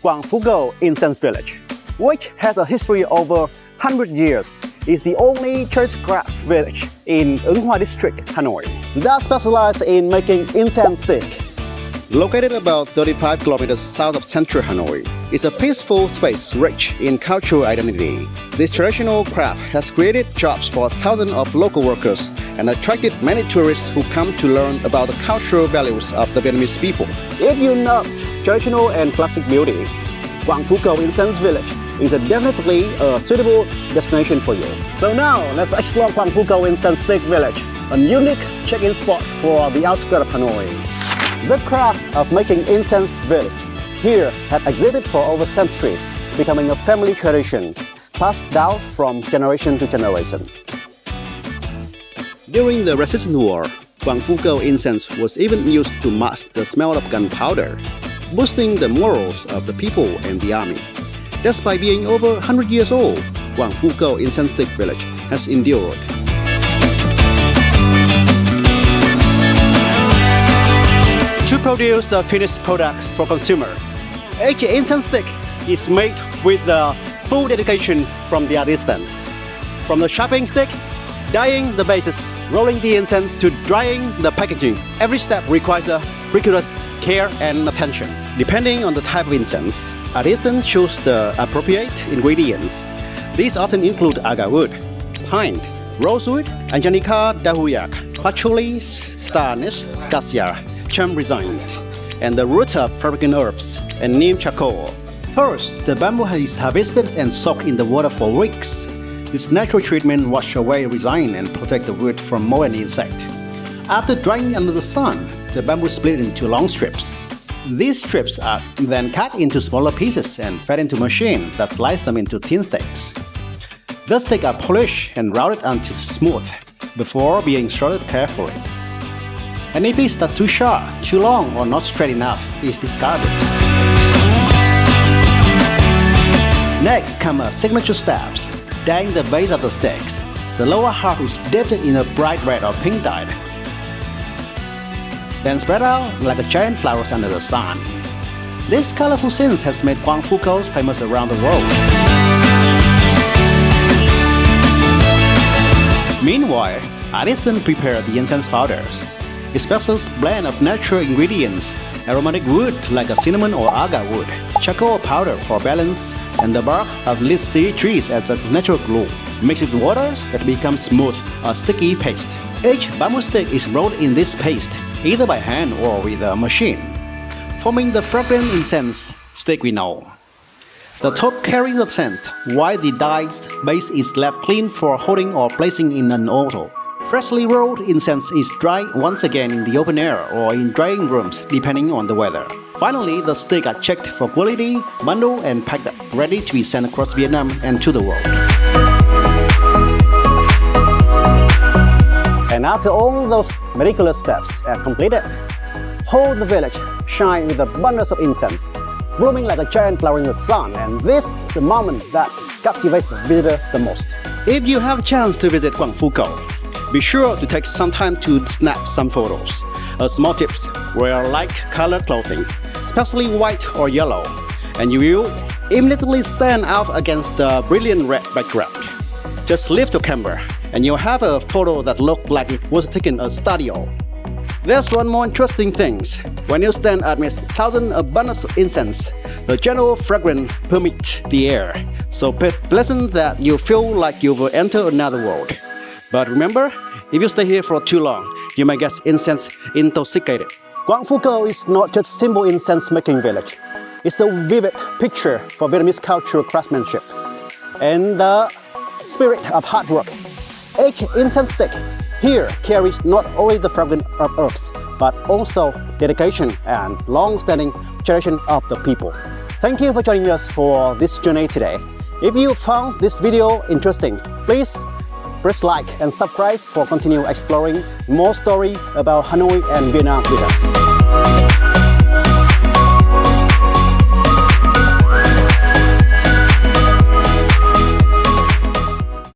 Quang Phu Cau Incense Village, which has a history over 100 years, is the only churchcraft village in Ung Hoa District, Hanoi, that specializes in making incense stick. Located about 35 kilometers south of central Hanoi, it's a peaceful space rich in cultural identity. This traditional craft has created jobs for thousands of local workers and attracted many tourists who come to learn about the cultural values of the Vietnamese people. If you love traditional and classic beauty, Quang Phu Cau Incense Village is definitely a suitable destination for you. So now, let's explore Quang Phu Cau Incense Stick Village, a unique check-in spot for the outskirts of Hanoi. The craft of making incense village here has existed for over centuries, becoming a family tradition passed down from generation to generations. During the Resistance War, Quang Phu Cau incense was even used to mask the smell of gunpowder, boosting the morals of the people and the army. Despite being over 100 years old, Quang Phu Cau Incense Stick Village has endured. To produce a finished product for consumer, each incense stick is made with the full dedication from the artisan. From the sharpening stick, dyeing the bases, rolling the incense to drying the packaging, every step requires a rigorous care and attention. Depending on the type of incense, artisans choose the appropriate ingredients. These often include agarwood, pine, rosewood, angelica dahuyak, patchouli, star anise, cassia, chum resin, and the root of fragrant herbs, and neem charcoal. First, the bamboo is harvested and soaked in the water for weeks. This natural treatment washes away resin and protects the wood from mold and insect. After drying under the sun, the bamboo is split into long strips. These strips are then cut into smaller pieces and fed into a machine that slices them into thin sticks. The sticks are polished and rounded until smooth before being sorted carefully. Any piece that's too sharp, too long, or not straight enough is discarded. Next come a signature steps, dyeing the base of the sticks. The lower half is dipped in a bright red or pink dye, then spread out like a giant flowers under the sun. This colorful scene has made Quang Phu Cau famous around the world. Meanwhile, artisans prepare the incense powders. A special blend of natural ingredients, aromatic wood like a cinnamon or agarwood, charcoal powder for balance, and the bark of leafy trees as a natural glue. Mix it with water, it becomes smooth, a sticky paste. Each bamboo stick is rolled in this paste, either by hand or with a machine, forming the fragrant incense stick we know. The top carries the scent, while the dyed base is left clean for holding or placing in an auto. Freshly rolled incense is dried once again in the open air or in drying rooms, depending on the weather. Finally, the sticks are checked for quality, bundled and packed up, ready to be sent across Vietnam and to the world. And after all those meticulous steps are completed, whole the village shines with abundance of incense, blooming like a giant flower in the sun, and this is the moment that captivates the visitor the most. If you have a chance to visit Quang Phu Cau, be sure to take some time to snap some photos. A small tips: wear light colored clothing, especially white or yellow, and you will immediately stand out against the brilliant red background. Just lift your camera, and you'll have a photo that looks like it was taken at a studio. There's one more interesting thing. When you stand amidst thousands of abundance of incense, the general fragrance permeates the air, so pleasant that you feel like you will enter another world. But remember, if you stay here for too long, you may get incense intoxicated. Quang Phu Cau is not just a simple incense-making village. It's a vivid picture for Vietnamese cultural craftsmanship and the spirit of hard work. Each incense stick here carries not only the fragrance of herbs, but also dedication and long-standing tradition of the people. Thank you for joining us for this journey today. If you found this video interesting, please press like and subscribe for continuing exploring more stories about Hanoi and Vietnam with us.